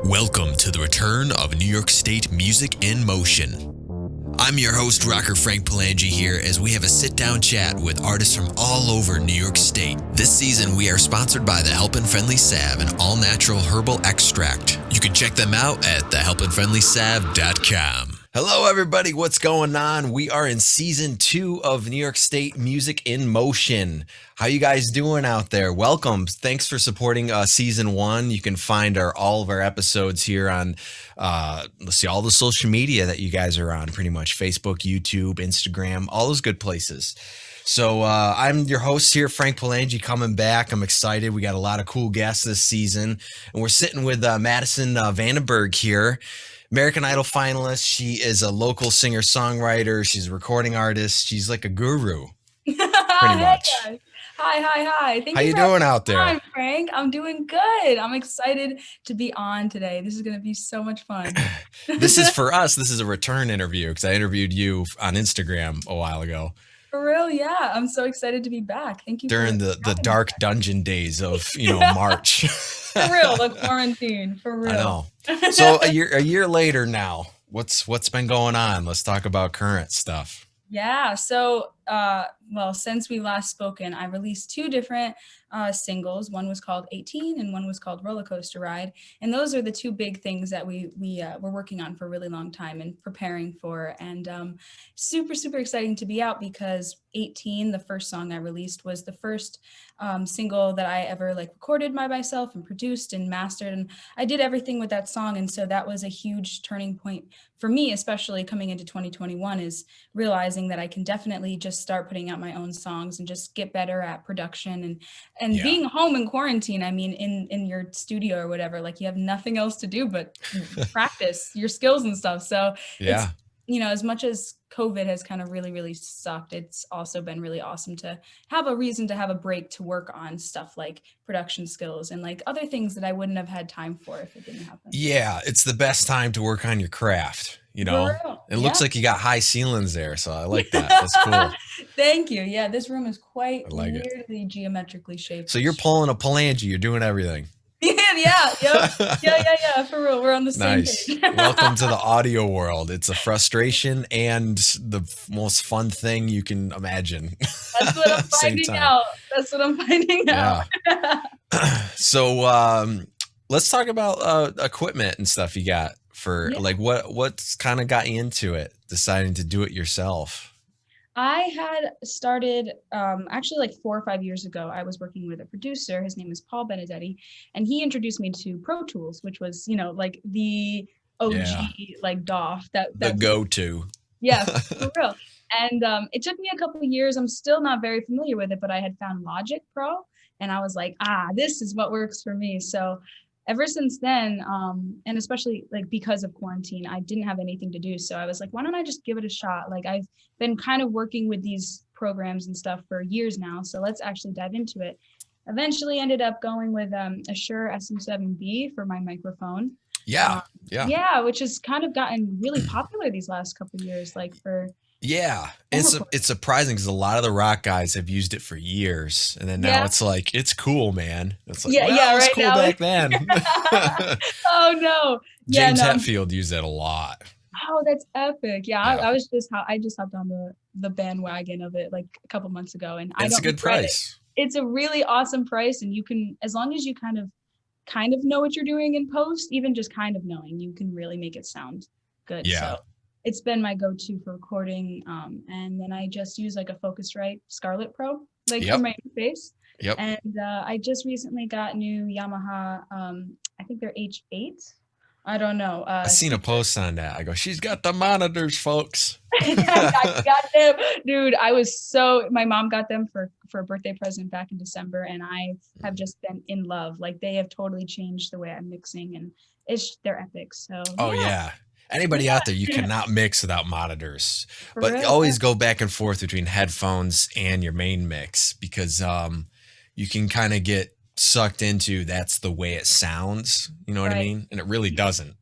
Welcome to the return of New York State Music in Motion. I'm your host, rocker Frank Palangi, here as we have a sit-down chat with artists from all over New York State. This season, we are sponsored by the Helpin' Friendly Salve, an all-natural herbal extract. You can check them out at thehelpinfriendlysalve.com. Hello, everybody. What's going on? We are in season 2 of New York State Music in Motion. How you guys doing out there? Welcome. Thanks for supporting season 1. You can find all of our episodes here on, let's see, all the social media that you guys are on, pretty much Facebook, YouTube, Instagram, all those good places. So I'm your host here, Frank Palangi, coming back. I'm excited. We got a lot of cool guests this season, and we're sitting with Madison VanDenburg here. American Idol finalist. She is a local singer-songwriter. She's a recording artist. She's like a guru, pretty much. Hey, hi. How you doing out there? Hi, Frank. I'm doing good. I'm excited to be on today. This is going to be so much fun. This is for us. This is a return interview because I interviewed you on Instagram a while ago. For real, yeah. I'm so excited to be back. Thank you. During the dark dungeon days of, March. For real, the quarantine. For real. I know. So a year later now, what's been going on? Let's talk about current stuff. Yeah. So, since we last spoken, I released 2 different singles. One was called 18 and one was called Roller Coaster Ride. And those are the 2 big things that we were working on for a really long time and preparing for. And super, super exciting to be out because 18, the first song I released, was the first single that I ever recorded by myself and produced and mastered. And I did everything with that song. And so that was a huge turning point for me, especially coming into 2021, is realizing that I can definitely just start putting out my own songs and just get better at production and being home in quarantine. I mean, in your studio or whatever, you have nothing else to do but practice your skills and stuff. So it's, as much as COVID has kind of really, really sucked, it's also been really awesome to have a reason to have a break to work on stuff like production skills and other things that I wouldn't have had time for if it didn't happen. Yeah, it's the best time to work on your craft. It looks like you got high ceilings there, so I like that. That's cool. Thank you. Yeah, this room is quite weirdly geometrically shaped. So you're pulling a Palangi. You're doing everything. Yeah, for real. We're on the same page. Welcome to the audio world. It's a frustration and the most fun thing you can imagine. That's what I'm finding out. Yeah. So let's talk about equipment and stuff you got for what's kind of got you into it, deciding to do it yourself. I had started actually 4 or 5 years ago. I was working with a producer. His name is Paul Benedetti, and he introduced me to Pro Tools, which was the OG DAW that's the go-to. Yeah, for real. And it took me a couple of years. I'm still not very familiar with it, but I had found Logic Pro, and I was like, this is what works for me. So ever since then, and especially because of quarantine, I didn't have anything to do. So I was like, why don't I just give it a shot? I've been kind of working with these programs and stuff for years now. So let's actually dive into it. Eventually ended up going with a Shure SM7B for my microphone. Yeah. Which has kind of gotten really popular these last couple of years, Yeah, it's surprising because a lot of the rock guys have used it for years, and then now it's it's cool, man. It's it's cool back then. Oh no, James Hetfield used that a lot. Oh, that's epic! Yeah. I just hopped on the bandwagon of it a couple months ago, and it's a good price. It's a really awesome price, and you can, as long as you kind of know what you're doing in post, even just kind of knowing, you can really make it sound good. Yeah. So it's been my go-to for recording. And then I just use a Focusrite Scarlett Pro, for my interface. Yep. And I just recently got new Yamaha, I think they're H8. I don't know. I seen a post on that. I go, she's got the monitors, folks. I got them. Dude, my mom got them for a birthday present back in December, and I have just been in love. They have totally changed the way I'm mixing, and they're epic. So yeah. Anybody out there, you cannot mix without monitors, but always go back and forth between headphones and your main mix, because you can kind of get sucked into that's the way it sounds. You know what I mean? And it really doesn't.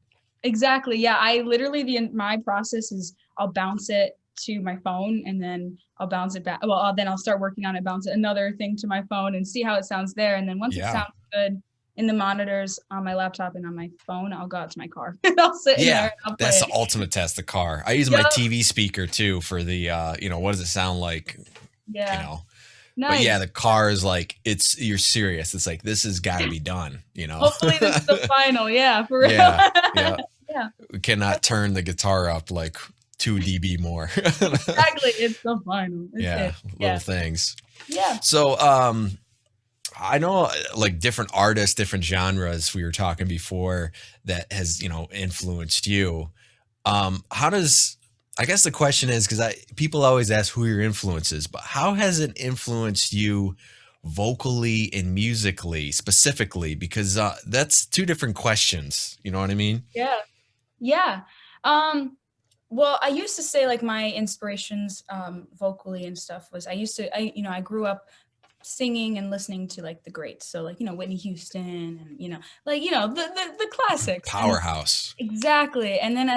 Exactly. Yeah. I literally, my process is I'll bounce it to my phone and then I'll bounce it back. Well, then I'll start working on it, bounce another thing to my phone and see how it sounds there. And then once it sounds good, in the monitors on my laptop and on my phone. I'll go out to my car and I'll sit in there Yeah, and I'll that's play the it. ultimate test, the car. I use my Yep. TV speaker too for the what does it sound like, you Yeah. know. But yeah, Nice. the car is like you're serious. It's like this has got to be done, you know. Hopefully this is the final. Yeah, for real. Yeah, yeah. Yeah, We cannot turn the guitar up like 2 dB more. exactly. It's the final. It's Yeah, it. little Yeah. things. Yeah. So, I know like different artists, different genres we were talking before that has, influenced you. How does, I guess the question is, because people always ask who your influence is, but how has it influenced you vocally and musically specifically? Because that's two different questions. You know what I mean? Yeah. Yeah. Well, I used to say like my inspirations vocally and stuff was I grew up singing and listening to like the greats. So like, Whitney Houston and, like, the classics. And Powerhouse. exactly. And then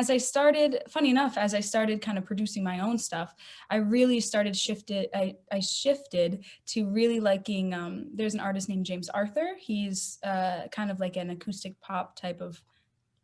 funny enough, as I started kind of producing my own stuff, I really I shifted to really liking, there's an artist named James Arthur. He's kind of like an acoustic pop type of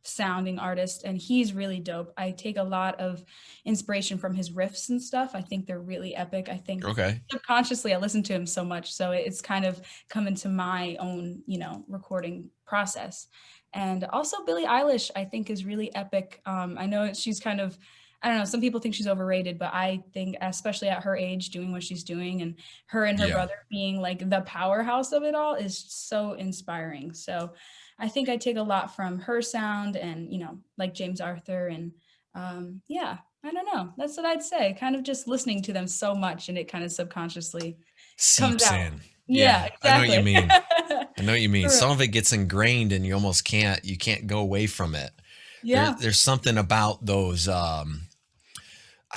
sounding artist, and he's really dope. I take a lot of inspiration from his riffs and stuff. I think they're really epic. I think Okay. subconsciously I listen to him so much, so it's kind of come into my own recording process. And also Billie Eilish I think is really epic. I know she's kind of, I don't know, some people think she's overrated, but I think especially at her age doing what she's doing, and her Yeah. brother being like the powerhouse of it all, is so inspiring. So I think I take a lot from her sound and, like James Arthur. And yeah, I don't know. That's what I'd say. Kind of just listening to them so much and it kind of subconsciously comes Seeps out. in. Yeah, I know what you exactly. mean. I know what you mean. For real. Some of it gets ingrained and you almost you can't go away from it. Yeah. There's something about those, I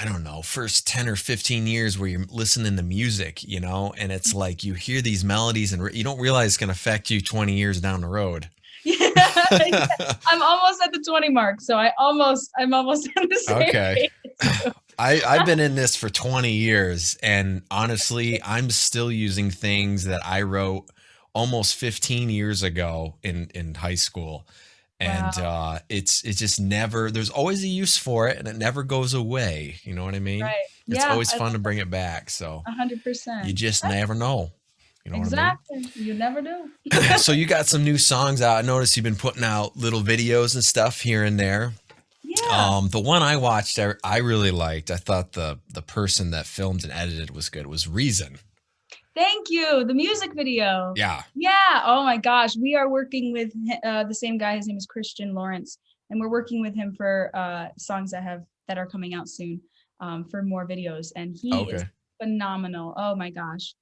don't know, first 10 or 15 years where you're listening to music, and it's like you hear these melodies and you don't realize it's going to affect you 20 years down the road. Yeah, yeah. I'm almost at the 20 mark, so I'm almost in the same Okay. page. I've been in this for 20 years, and honestly, I'm still using things that I wrote almost 15 years ago in high school. And Wow. it's just never, there's always a use for it and it never goes away. You know what I mean? Right. It's Yeah, always fun to bring it back. So I you 100%. just never know. You know what I mean? Exactly. You never do. So you got some new songs out. I noticed you've been putting out little videos and stuff here and there. Yeah. The one I watched, I really liked. I thought the person that filmed and edited was good. It was Reason. Thank you. The music video. Yeah. Yeah. Oh my gosh. We are working with the same guy. His name is Christian Lawrence, and we're working with him for songs that are coming out soon, for more videos. And he is Okay. phenomenal. Oh my gosh.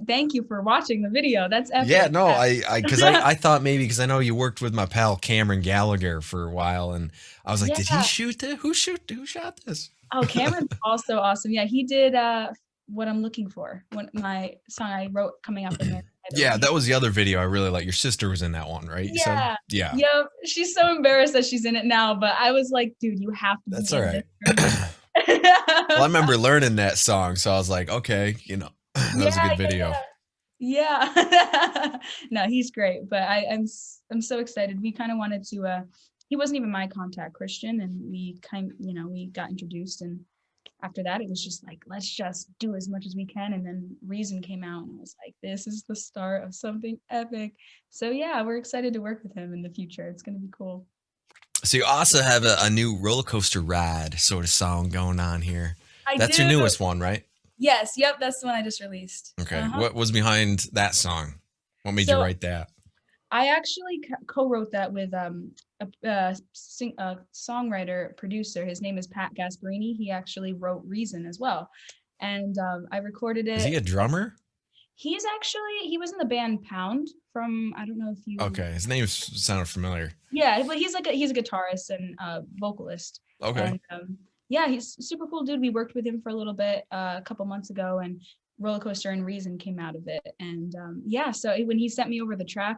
Thank you for watching the video. That's epic. Yeah, no, because I thought maybe because I know you worked with my pal Cameron Gallagher for a while, and I was like, did he Yeah. shoot this? Who shot this? Oh, Cameron's also awesome. Yeah, he did What I'm Looking For, my song I wrote coming out from there. Yeah, that was the other video I really like. Your sister was in that one, right? You said? Yeah. Yeah. Yep. She's so embarrassed that she's in it now, but I was like, dude, you have to That's be all in right. this. Well, I remember learning that song, so I was like, okay, that was a good video. Yeah. No, he's great, but I'm so excited. We kind of wanted to he wasn't even my contact, Christian, and we we got introduced, and after that it was just like, let's just do as much as we can. And then Reason came out and I was like, this is the start of something epic. So yeah, we're excited to work with him in the future. It's going to be cool. So you also have a new roller coaster ride sort of song going on here. That's your do. newest one, right? Yes, yep, that's the one I just released. Okay. What was behind that song? What made you write that? I actually co-wrote that with a songwriter producer. His name is Pat Gasparini. He actually wrote Reason as well, and I recorded it. Is he a drummer? He was in the band Pound from, I don't know if you. Okay, his name sounded familiar. Yeah, but he's a guitarist and vocalist. Okay. And, yeah, he's super cool dude. We worked with him for a little bit a couple months ago, and Roller Coaster and Reason came out of it. And yeah, so when he sent me over the track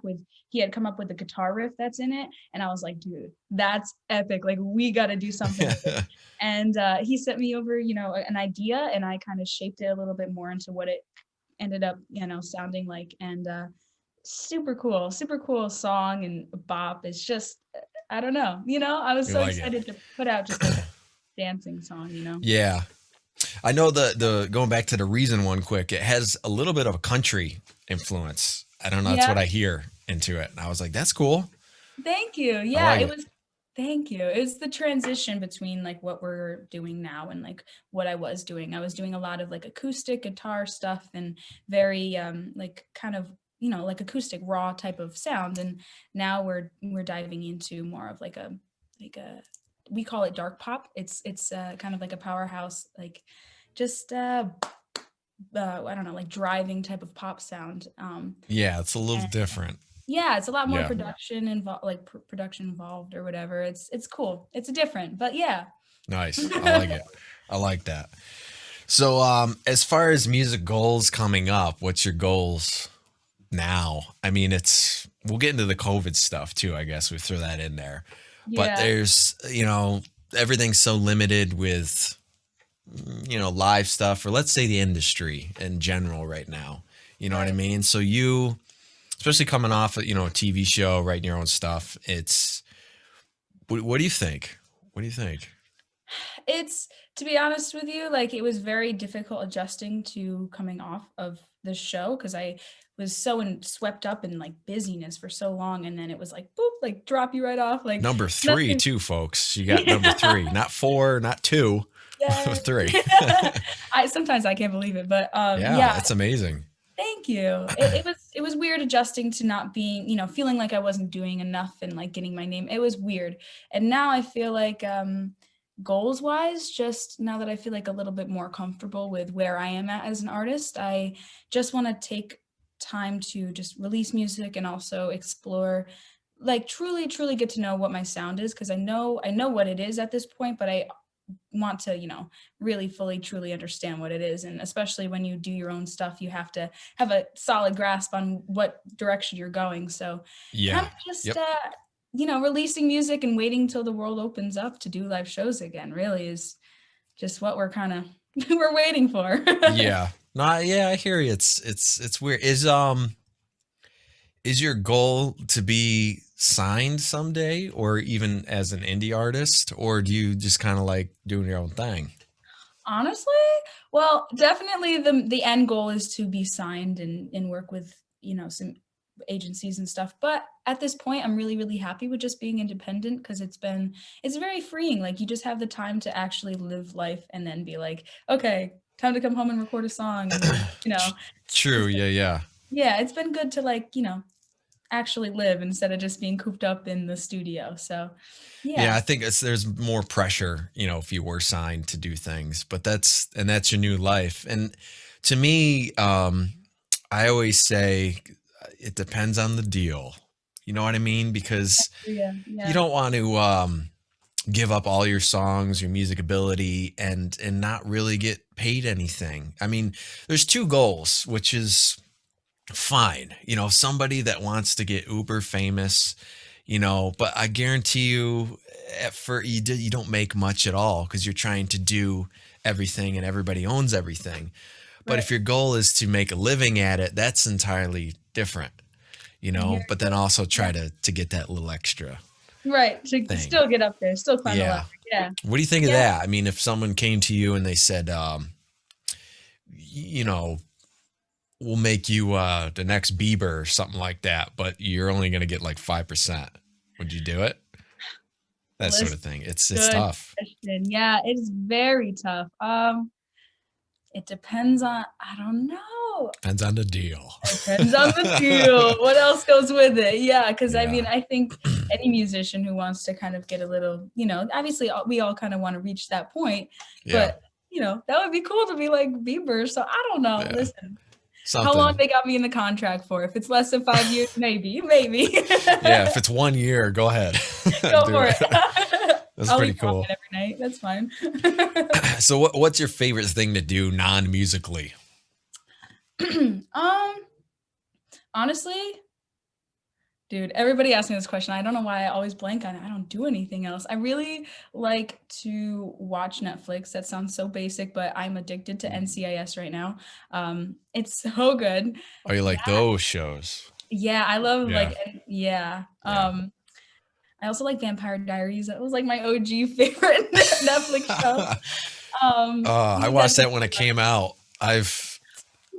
he had come up with the guitar riff that's in it, and I was like, dude, that's epic. Like, we got to do something with it. And he sent me over, an idea, and I kind of shaped it a little bit more into what it ended up, sounding like. And super cool song and bop. It's just, I don't know, I was You so like it? excited to put out just like a dancing song. Yeah. I know the going back to the Reason one quick, it has a little bit of a country influence. I don't know, that's what Yeah. I hear into it. And I was like, that's cool. Thank you. I Yeah, like it it. was thank you. It was the transition between like what we're doing now and like what I was doing. I was doing a lot of like acoustic guitar stuff and very like kind of, like acoustic raw type of sound, and now we're diving into more of like a we call it dark pop. It's kind of like a powerhouse, like just I don't know, like driving type of pop sound. Yeah, it's a little And different. yeah, it's a lot more Yeah. production involved, like production involved or whatever. It's cool. It's different, but yeah. Nice. I like it. I like that. So as far as music goals coming up, what's your goals now? I mean, it's we'll get into the COVID stuff too, I guess we throw that in there. But Yeah, there's, everything's so limited with live stuff, or let's say the industry in general right now. You know what I right. mean? So you, especially coming off a TV show, writing your own stuff, it's what do you think? What do you think? It's, to be honest with you, like it was very difficult adjusting to coming off of the show because I was so swept up in like busyness for so long, and then it was like boop, like drop you right off, like Number three, nothing. too, folks. You got number three, not four, not two, Yeah. three. I sometimes I can't believe it, but Yeah, yeah. it's amazing. Thank you. It was weird adjusting to not being, feeling like I wasn't doing enough and like getting my name. It was weird. And now I feel like goals wise, just now that I feel like a little bit more comfortable with where I am at as an artist, I just want to take time to just release music and also explore, like truly get to know what my sound is, because I know what it is at this point, but I want to, really fully truly understand what it is. And especially when you do your own stuff, you have to have a solid grasp on what direction you're going. So kind Yeah. of just Yep. releasing music and waiting till the world opens up to do live shows again really is just what we're kind of we're waiting for. Yeah. No, yeah, I hear you. It's weird. Is your goal to be signed someday, or even as an indie artist, or do you just kind of like doing your own thing? Honestly, well, definitely the end goal is to be signed and work with, some agencies and stuff. But at this point, I'm really happy with just being independent because it's very freeing. Like you just have the time to actually live life and then be like, okay, time to come home and record a song. And then, Tr- True. it's Yeah. Yeah. yeah, it's been good to like, actually live instead of just being cooped up in the studio. So Yeah, yeah. I think there's more pressure, if you were signed to do things, but that's your new life. And to me, I always say it depends on the deal. You know what I mean? Because Yeah. you Yeah. don't want to give up all your songs, your music ability, and not really get paid anything. I mean, there's two goals, which is fine. Somebody that wants to get uber famous, but I guarantee you at first you don't make much at all because you're trying to do everything and everybody owns everything. But Right. if your goal is to make a living at it, that's entirely different, I hear but then you. also Yeah. try to get that little extra Right. To thing. still get up there, still climb the ladder. Yeah. Yeah. What do you think of Yeah. that? I mean, if someone came to you and they said, you know, we'll make you the next Bieber or something like that, but you're only going to get like 5%. Would you do it? That sort Listen, of thing. It's good tough. question. Yeah, it is very tough. It depends on, I don't know. Depends on the deal. It depends on the deal. What else goes with it? Yeah, because I mean, Yeah. I think any musician who wants to kind of get a little, obviously we all kind of want to reach that point, Yeah. but that would be cool to be like Bieber. So I don't know. Yeah. Listen, how long Something. they got me in the contract for? If it's less than 5 years, maybe. Yeah. If it's 1 year, go ahead. Go Do for it. it. That's I'll pretty eat ramen cool. every night. That's fine. So what's your favorite thing to do non-musically? Um, honestly, dude, everybody asks me this question. I don't know why I always blank on it. I don't do anything else. I really like to watch Netflix. That sounds so basic, but I'm addicted to NCIS right now. It's so good. Oh, you like those shows? Yeah, I love Yeah. like yeah. Yeah. I also like Vampire Diaries. That was like my OG favorite Netflix show. I You watched that definitely when it love came out. I've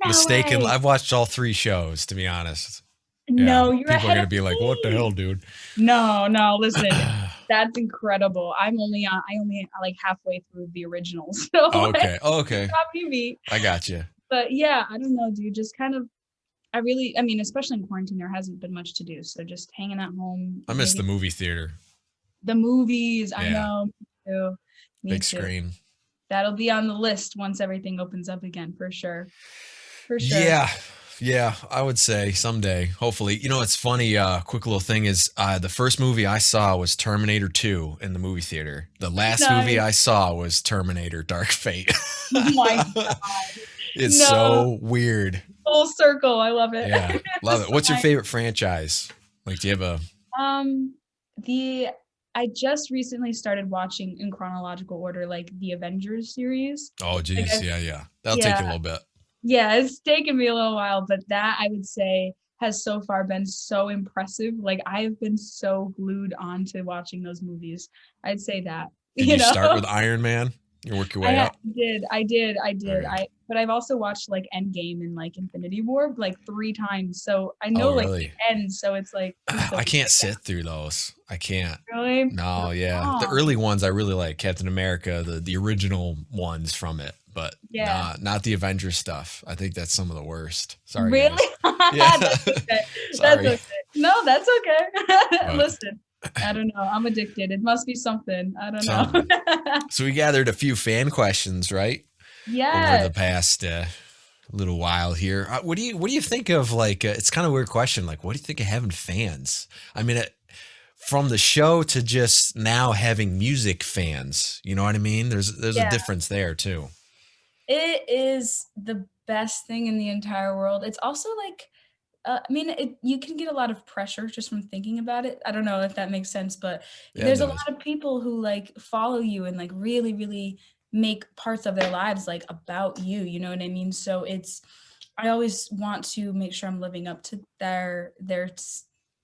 it. No way. I've watched all three shows, to be honest. Yeah. No, you're People are ahead going of to be like, what the hell, me. dude? No, no, listen, that's incredible. I only like halfway through the originals. So like, Okay. you Okay. got me beat. I got you. But yeah, I don't know, dude. Just kind of I mean, especially in quarantine, there hasn't been much to do. So just hanging at home, I miss the maybe movie theater. the movies. I Yeah. know, me too. Me Big too. screen. That'll be on the list once everything opens up again, for sure. For sure. Yeah. Yeah, I would say someday, hopefully. You know, it's funny. Quick little thing is the first movie I saw was Terminator 2 in the movie theater. The last movie Nice. I saw was Terminator Dark Fate. Oh my God. It's No, so weird. full circle. I love it. Yeah, love it. What's your Fine. favorite franchise? Like, do you have a? Um, the I just recently started watching in chronological order, like the Avengers series. Oh, Like, geez, yeah, yeah. That'll take you a yeah, little bit. yeah, it's taken me a little while, but that I would say has so far been so impressive. Like I've been so glued on to watching those movies. I'd say that, Did you you start know. with Iron Man? You work your way up. I did. Okay. But I've also watched like Endgame and like Infinity War like 3 times. So I Oh, know like the really? end. So it's like just I don't can't break sit down. through those. I can't. Really? No, yeah. The Oh, early ones I really like, Captain America, the original ones from it, but yeah. not the Avengers stuff. I think that's some of the worst. Sorry, Really? guys. Yeah. That's okay. That's Sorry. okay. No, that's okay. But Listen, I don't know. I'm addicted. It must be something. I don't something. know. So we gathered a few fan questions, right? Over the Yes. past little while here. What do you think of like it's kind of a weird question, like what do you think of having fans? I mean, from the show to just now having music fans, you know what I mean? There's a Yeah. difference there too. It is the best thing in the entire world. It's also like I mean, you can get a lot of pressure just from thinking about it. I don't know if that makes sense, but Yeah, it there's a does. lot of people who like follow you and like really, really make parts of their lives like about you. You know what I mean? So I always want to make sure I'm living up to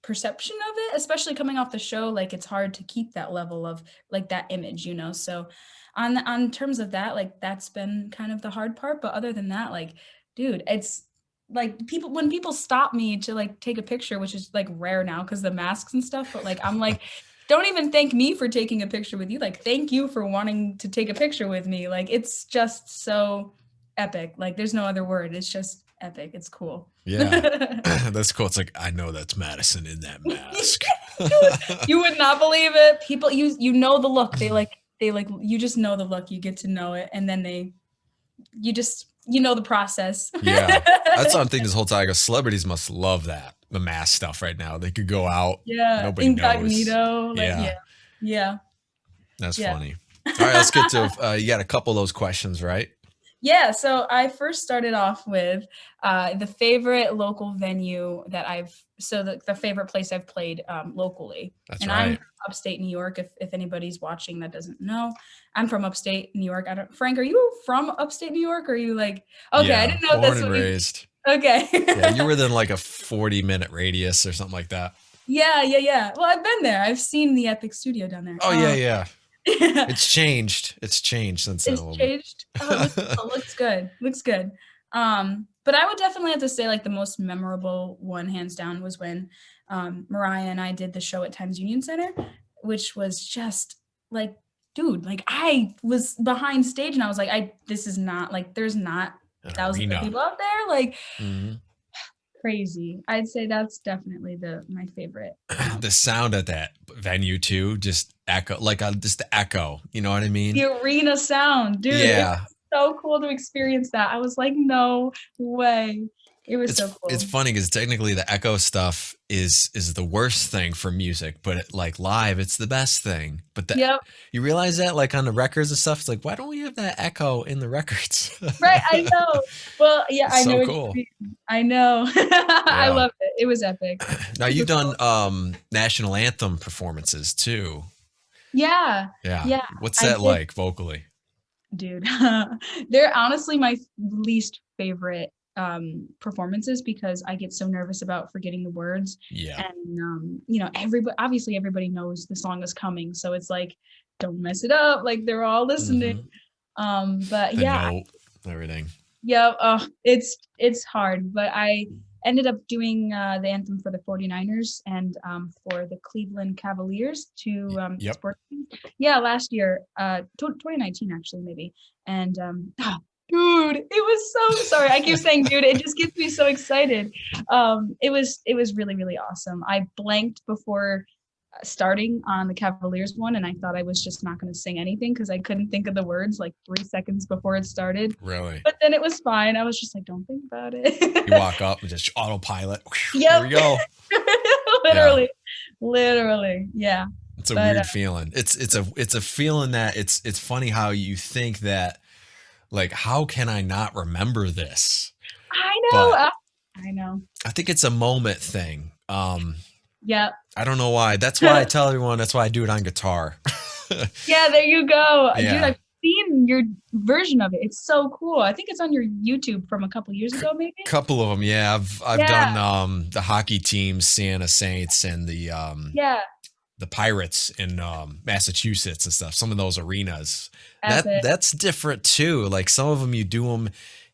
perception of it, especially coming off the show. Like it's hard to keep that level of like that image, you know? So on terms of that, like that's been kind of the hard part. But other than that, like, dude, it's like people when people stop me to like take a picture, which is like rare now because the masks and stuff, but like I'm like, don't even thank me for taking a picture with you. Like, thank you for wanting to take a picture with me. Like, it's just so epic. Like, there's no other word. It's just epic. It's cool. Yeah. That's cool. It's like I know that's Madison in that mask. You would not believe it. People, you know the look. They like you just know the look. You get to know it, and then you know the process. Yeah. That's something this whole time. I go, celebrities must love that. The mask stuff right now. They could go out. Yeah, Nobody knows. incognito. Like Yeah. yeah, yeah, That's yeah. funny. All right, let's get to you got a couple of those questions, right? Yeah, so I first started off with the favorite local venue that the favorite place I've played locally. That's And I'm right. from upstate New York, if anybody's watching that doesn't know. I'm from upstate New York. Frank, are you from upstate New York? Or are you like, okay, I Yeah. didn't know if Born that's and what you, raised. okay. Yeah, you're within like a 40-minute radius or something like that. Yeah, yeah, yeah. Well, I've been there. I've seen the Epic Studio down there. Oh yeah, yeah. It's changed. It's changed since then a It's little bit. changed. Looks good. Looks good. But I would definitely have to say like the most memorable one, hands down, was when Mariah and I did the show at Times Union Center, which was just like, dude, like I was behind stage and I was like, this is not like there's not An thousands of arena. people out there. Like Mhm. crazy. I'd say that's definitely my favorite. The sound at that venue too, just echo, like just the echo. You know what I mean? The arena sound, dude. It Yeah. was so cool to experience that. I was like, no way. It was so It's cool. funny because technically the echo stuff is the worst thing for music, but like live, it's the best thing. But Yep. you realize that like on the records and stuff, it's like why don't we have that echo in the records? Right. I know. Well, yeah, It's I know so what you cool. mean. I know. I Yeah. loved it. It was epic. Now Super you've done cool. national anthem performances too. Yeah. Yeah. Yeah. What's I that did, like vocally? dude. They're honestly my least favorite performances because I get so nervous about forgetting the words. Yeah. And everybody knows the song is coming, so it's like, don't mess it up. Like they're all listening. Hmm. But The yeah, note, everything. yeah. It's hard, but I ended up doing the anthem for the 49ers and for the Cleveland Cavaliers, two Yep. sports teams. Yeah, last year, 2019 actually maybe. And dude, it was so sorry. I keep saying dude, it just gets me so excited. It was really, really awesome. I blanked before starting on the Cavaliers one, and I thought I was just not going to sing anything because I couldn't think of the words like 3 seconds before it started. Really. But then it was fine. I was just like, don't think about it. You walk up and just autopilot. Yep. Here we go. Literally. Literally. Yeah. It's a weird feeling. It's a feeling that it's funny how you think that, like, how can I not remember this? I know. But I know. I think it's a moment thing. Yeah. I don't know why. That's why I tell everyone. That's why I do it on guitar. Yeah, there you go. Yeah. Dude, I've seen your version of it. It's so cool. I think it's on your YouTube from a couple years ago, maybe. Couple of them, yeah. I've done the hockey teams, Santa Saints, and the Pirates in Massachusetts and stuff. Some of those arenas. That's different too. Like some of them you do them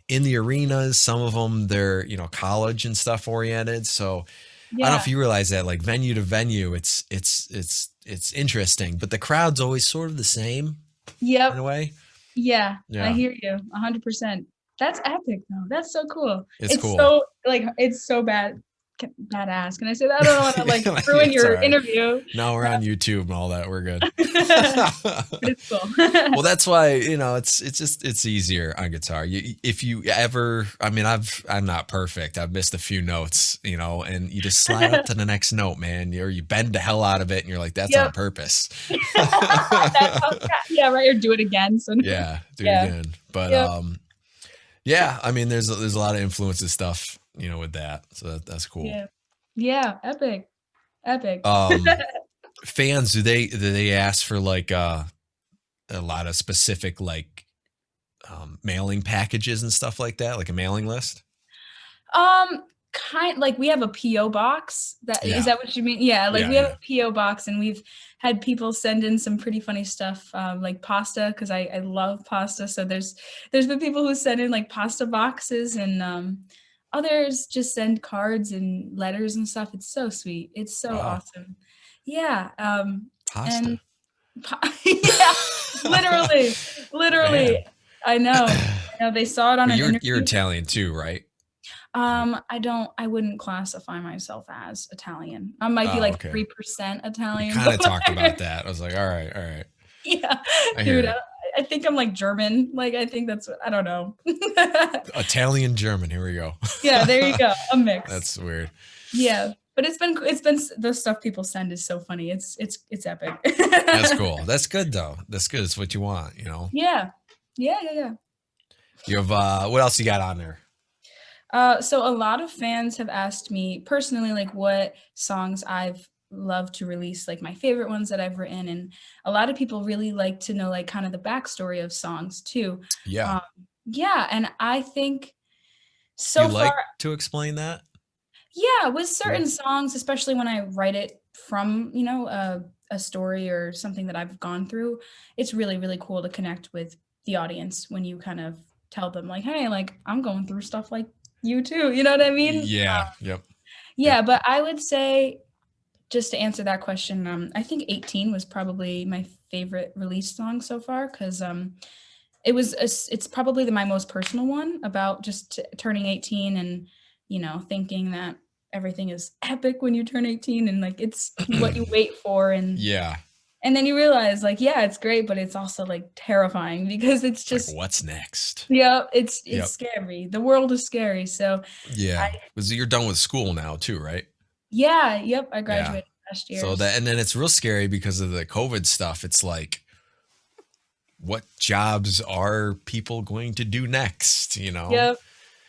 in the arenas. Some of them they're college and stuff oriented. So I don't know if you realize that, like venue to venue, it's interesting, but the crowd's always sort of the same. Yep. In a way. Yeah. I hear you 100%. That's epic though. That's so cool. It's cool. So it's so badass. Can I say that? I don't want to like ruin your interview. No, we're on YouTube and all that. We're good. It's cool. Well, that's why it's easier on guitar. If you ever, I mean, I'm not perfect. I've missed a few notes, and you just slide up to the next note, man, or you bend the hell out of it, and you're like, that's on purpose. Yeah, right. Or do it again. So do it again. But yeah, I mean, there's a lot of influences stuff. With that. So that's cool. Yeah. Epic. Fans, do they ask for like a lot of specific like mailing packages and stuff like that, like a mailing list? Like we have a PO box. Is that what you mean? Yeah, like we have a PO box, and we've had people send in some pretty funny stuff, like pasta, because I love pasta. So there's been people who send in like pasta boxes, and others just send cards and letters and stuff. It's so sweet. It's so awesome. Yeah. Pasta. Yeah, literally. I know. They saw it on an interview. You're Italian too, right? I wouldn't classify myself as Italian. I might be like 3% Italian. Kind of talked about that. I was like, all right. Yeah. Dude, I think I'm like German. Like, I think that's what, I don't know. Italian German. Here we go. Yeah, there you go. A mix. That's weird. Yeah. But it's been the stuff people send is so funny. It's epic. That's cool. That's good though. That's good. It's what you want, Yeah. You have what else you got on there? So a lot of fans have asked me personally, like what songs I've loved to release, like my favorite ones that I've written. And a lot of people really like to know like kind of the backstory of songs too. Yeah. And I think so far, like to explain that? Yeah, with certain songs, especially when I write it from, a story or something that I've gone through, it's really, really cool to connect with the audience when you kind of tell them like, hey, like I'm going through stuff like you too. You know what I mean? Yeah. Yeah. But I would say, just to answer that question, I think 18 was probably my favorite release song so far, because it's probably my most personal one about just turning 18 and, thinking that everything is epic when you turn 18 and like it's what you wait for. And and then you realize like, yeah, it's great, but it's also like terrifying because it's just like, what's next? Yeah, it's scary. The world is scary. So you're done with school now too, right? Yeah. Yep. I graduated last year. So and then it's real scary because of the COVID stuff. It's like, what jobs are people going to do next? Yep.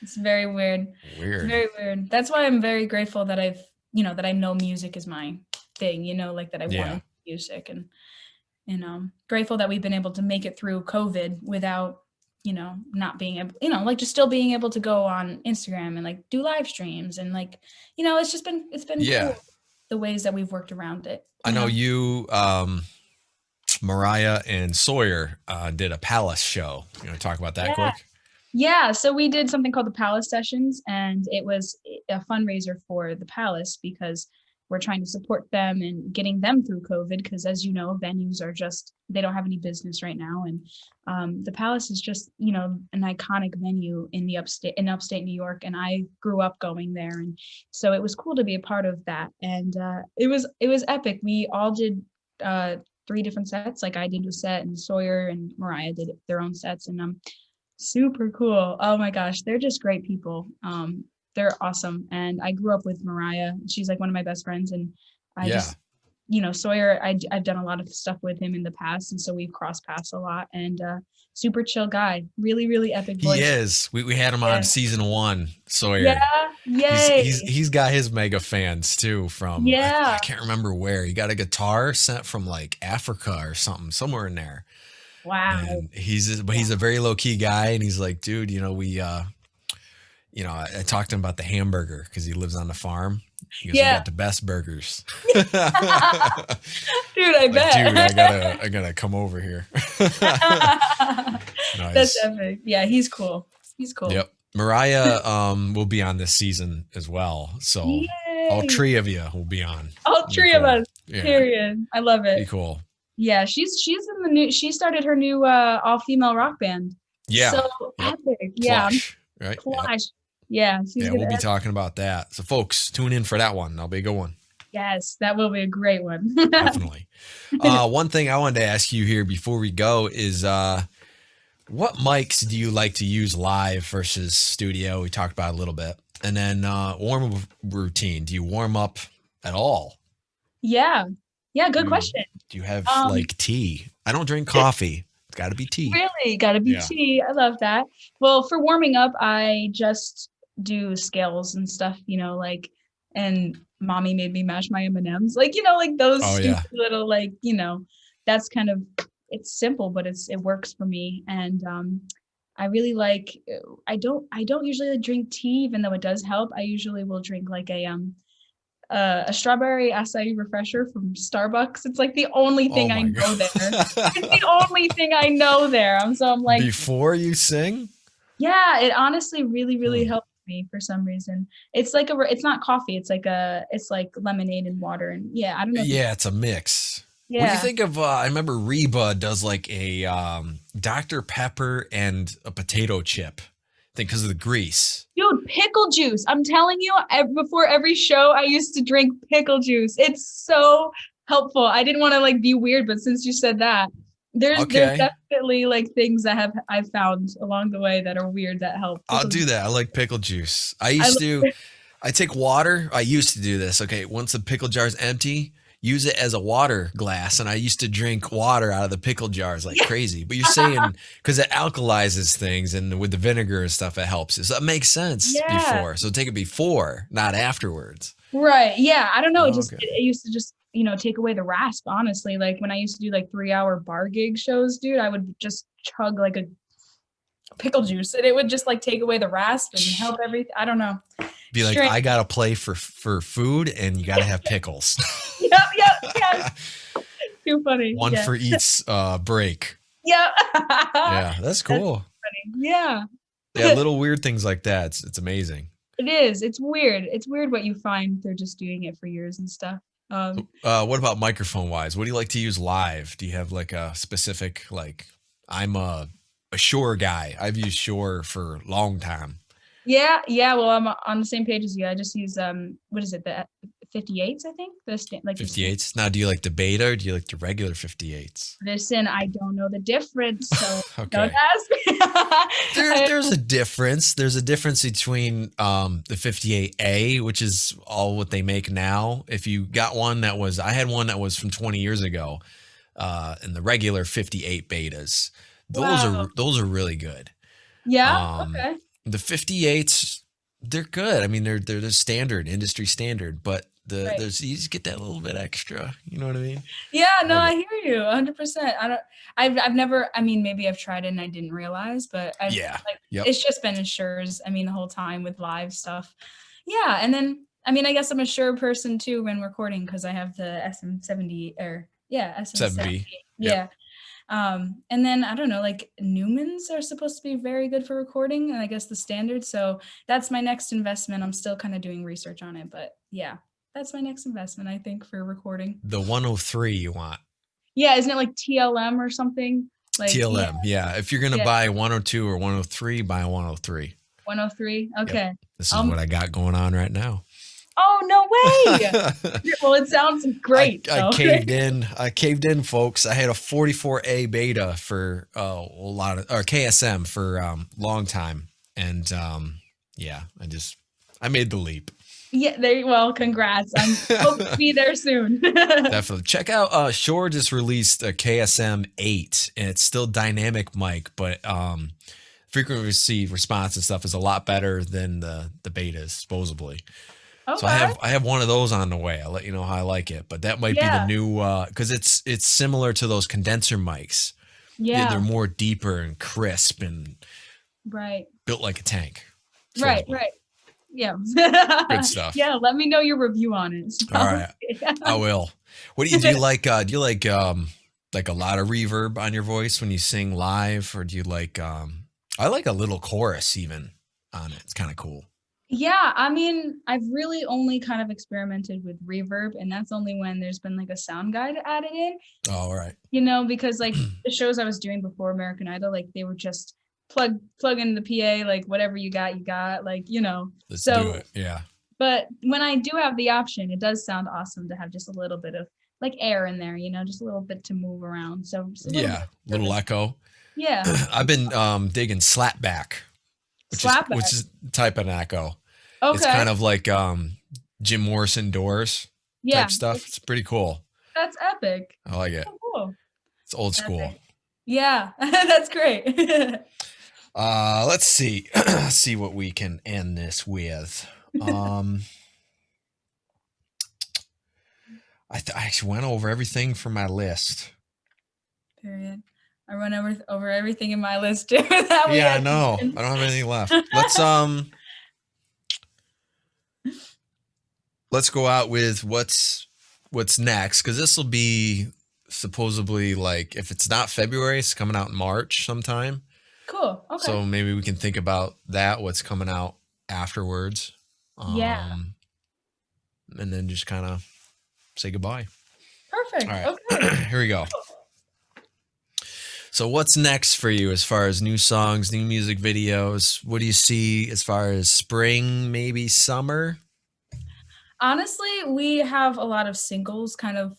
It's very weird. It's very weird. That's why I'm very grateful that that I know music is my thing, like that I want music, and grateful that we've been able to make it through COVID without not being able, like just still being able to go on Instagram and like do live streams and like, it's been Yeah. cool the ways that we've worked around it, I know you, Mariah and Sawyer did a Palace show. You want to talk about that Yeah. quick? Yeah, so we did something called the Palace Sessions, and it was a fundraiser for the Palace because we're trying to support them and getting them through COVID. Because as you know, venues are just they don't have any business right now, and the Palace is just an iconic venue in upstate New York, and I grew up going there, and so it was cool to be a part of that, and it was epic. We all did three different sets, like I did a set, and Sawyer and Mariah did their own sets, and super cool. Oh my gosh, they're just great people. They're awesome. And I grew up with Mariah. She's like one of my best friends. And I Yeah. just, Sawyer, I've done a lot of stuff with him in the past. And so we've crossed paths a lot. And super chill guy. Really, really epic He voice. is. We had him Yeah. on season 1, Sawyer. Yeah. Yay. He's got his mega fans too from Yeah. I can't remember where. He got a guitar sent from like Africa or something, somewhere in there. Wow. And he's a very low key guy, and he's like, dude, I talked to him about the hamburger because he lives on the farm. He goes, Yeah. we got the best burgers. Dude, I Like, bet. dude, I gotta come over here. Nice. That's epic. Yeah, he's cool. He's cool. Yep. Mariah will be on this season as well. So all Yay. 3 of you will be on. All Be 3 of cool. us. Yeah. Period. I love Be it. cool. Yeah, she's in the new. She started her new all-female rock band. Yeah. So Yep. epic. Yeah, Plush, right? Yep. Plush. Yeah, she's Yeah, gonna. we'll be talking about that. So folks, tune in for that one. That'll be a good one. Yes, that will be a great one. Definitely. One thing I wanted to ask you here before we go is what mics do you like to use live versus studio? We talked about it a little bit. And then warm-up routine. Do you warm up at all? Yeah. Good Mm. question. Do you have Um, like tea? I don't drink coffee. It's got to be tea. Really, gotta be Yeah. tea. I love that. Well, for warming up, I just do scales and stuff. And mommy made me mash my M&Ms. Like those Oh, stupid yeah. little that's kind of it's simple, but it works for me. And I really like. I don't usually drink tea, even though it does help. I usually will drink like a strawberry acai refresher from Starbucks. It's like the only thing Oh I my know God. there. It's the only thing I know there. I'm like, Before you sing? yeah, it honestly really, really Hmm. helps me for some reason. It's like it's not coffee. It's like lemonade and water. And yeah, I don't know. Yeah, it's a mix. What do you Yeah. think of I remember Reba does like a Dr. Pepper and a potato chip. I think because of the grease. Dude, pickle juice. I'm telling you, before every show, I used to drink pickle juice. It's so helpful. I didn't want to like be weird, but since you said that, there's Okay. definitely like things that I've found along the way that are weird that help. I'll Pickle do juice. that. I like pickle juice. I take water. I used to do this. Okay, once the pickle jar's empty, use it as a water glass, and I used to drink water out of the pickle jars like crazy. But you're saying because it alkalizes things, and with the vinegar and stuff, it helps. So that makes sense Yeah. before. So take it before, not afterwards. Right. Yeah. I don't know. Oh, okay. It used to just, take away the rasp, honestly. Like when I used to do like 3-hour bar gig shows, dude, I would just chug like a pickle juice and it would just like take away the rasp and help everything. I don't know. Be like, Strange. I gotta play for food, and you gotta have pickles. Yep. Too funny. One yeah. for each break. Yep. Yeah, that's cool. Yeah. Yeah, little weird things like that. It's amazing. It is. It's weird. It's weird what you find. They're just doing it for years and stuff. What about microphone wise? What do you like to use live? Do you have like a specific like? I'm a Shure guy. I've used Shure for a long time. Yeah. Well, I'm on the same page as you. I just use what is it? The 58s, I think. The 58s. Now, do you like the beta or do you like the regular 58s? Listen, I don't know the difference, so Okay. don't ask me. There's a difference. There's a difference between the 58A, which is all what they make now. If you got one I had one that was from 20 years ago, and the regular 58 betas. Those are really good. Yeah. Okay. The 58s, they're good. I mean, they're the standard industry standard, but Right. there's you just get that little bit extra. You know what I mean? Yeah, I no, like I it. hear you 100%. I've never, I mean, maybe I've tried it and I didn't realize, but Yeah. like, Yep. it's just been Assures. I mean, the whole time with live stuff. Yeah. And then, I mean, I guess I'm a Shure person too when recording because I have the SM70 or yeah, SM70. 7B. Yep. Yeah. And then I don't know, like Newmans are supposed to be very good for recording, and I guess the standard. So that's my next investment. I'm still kind of doing research on it, but yeah, that's my next investment, I think, for recording. The 103 you want. Yeah, isn't it like TLM or something? Like, yeah, TLM. Yeah. If you're gonna yeah, buy 102 or 103, buy a 103. 103. Yep. Okay. This is what I got going on right now. Oh, no way. Well, it sounds great. I So. caved in. I caved in, folks. I had a 44A beta for a lot of, or KSM for long time, and yeah, I made the leap. Yeah, well, congrats. I'm hope to be there soon. Definitely check out. Shure just released a KSM 8, and it's still dynamic mic, but frequency response and stuff is a lot better than the betas, supposedly. So Okay. I have one of those on the way. I'll let you know how I like it. But that might be the Yeah. new because it's similar to those condenser mics. Yeah. They're more deeper and crisp and Right. built like a tank. Right. Right. Yeah. Good stuff. Yeah. Let me know your review on it. All right, I will. What do you like? Do you like a lot of reverb on your voice when you sing live, or do you like I like a little chorus even on it. It's kind of cool. Yeah, I mean, I've really only kind of experimented with reverb, and that's only when there's been like a sound guide added in, Oh, all right. because like the shows I was doing before American Idol, like they were just plug in the PA, like whatever you got, like, Let's do So, it. Yeah. but when I do have the option, it does sound awesome to have just a little bit of like air in there, just a little bit to move around. So just a little Yeah. bit of Little it. echo. Yeah, I've been digging slapback, slap which it. is type of echo. It's Okay, kind of like Jim Morrison Doors yeah, type stuff. It's pretty cool. that's epic. I like it. Oh, cool. It's old school. Epic. Yeah, that's great. Let's see. See what we can end this with. I actually went over everything from my list. Period. I run over everything in my list too. That we Yeah, I had know. I mentioned. don't have anything left. Let's go out with what's next, because this will be supposedly, like, if it's not February, it's coming out in March sometime. Cool. Okay. So maybe we can think about that, what's coming out afterwards. Yeah. And then just kind of say goodbye. Perfect. All right. Okay. Here we go. So what's next for you as far as new songs, new music videos? What do you see as far as spring, maybe summer? Honestly, we have a lot of singles kind of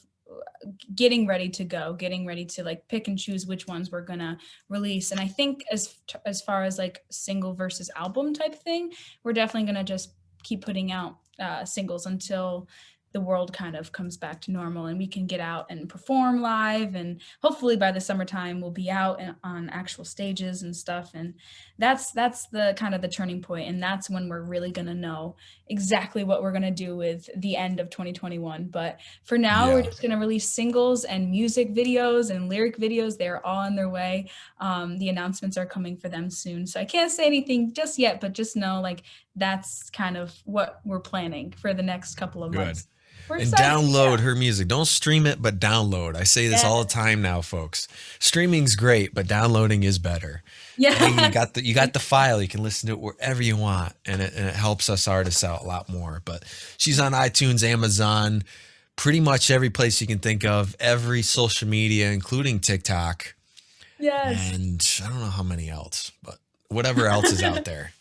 getting ready to like pick and choose which ones we're gonna release. And I think as far as like single versus album type thing, we're definitely gonna just keep putting out singles until the world kind of comes back to normal and we can get out and perform live, and hopefully by the summertime we'll be out on actual stages and stuff. And that's the kind of the turning point, and that's when we're really going to know exactly what we're going to do with the end of 2021. But for now, we're just going to release singles and music videos and lyric videos. They're all on their way. The announcements are coming for them soon, so I can't say anything just yet, but just know like that's kind of what we're planning for the next couple of months. And download her music. Don't stream it, but download. I say this all the time now, folks. Streaming's great, but downloading is better. Yeah, you got the file. You can listen to it wherever you want, and it helps us artists out a lot more. But she's on iTunes, Amazon, pretty much every place you can think of, every social media, including TikTok. Yes. And I don't know how many else, but whatever else is out there.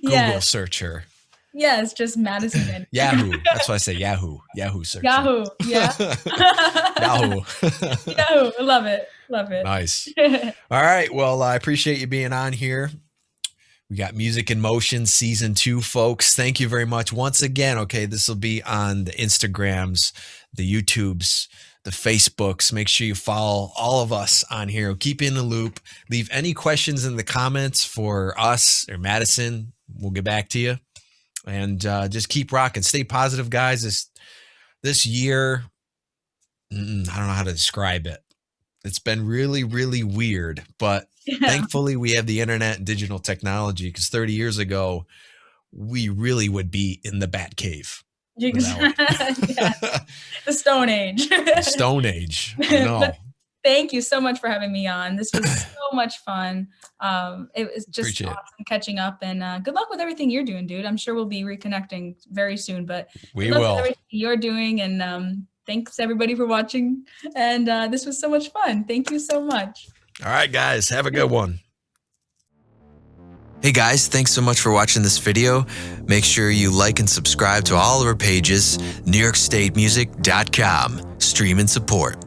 Google search her. Yeah, it's just Madison VanDenburg. Yahoo. That's why I say Yahoo. Yahoo search. Yahoo. Yeah. Yahoo. Yahoo. Love it. Love it. Nice. All right. Well, I appreciate you being on here. We got Music in Motion Season 2, folks. Thank you very much once again. Okay, this will be on the Instagrams, the YouTubes, the Facebooks. Make sure you follow all of us on here. Keep in the loop. Leave any questions in the comments for us or Madison. We'll get back to you. And just keep rocking. Stay positive, guys. This year, I don't know how to describe it. It's been really, really weird, but Yeah. thankfully we have the internet and digital technology, because 30 years ago, we really would be in the bat cave. Put it Yeah, that way. the Stone Age. Stone Age. I know. But thank you so much for having me on. This was so much fun. It was just Appreciate it. awesome catching up, and good luck with everything you're doing, dude. I'm sure we'll be reconnecting very soon, but We good luck with will. everything you're doing, and thanks everybody for watching. And this was so much fun. Thank you so much. All right, guys, have a good one. Hey guys, thanks so much for watching this video. Make sure you like and subscribe to all of our pages, NewYorkStateMusic.com. Stream and support.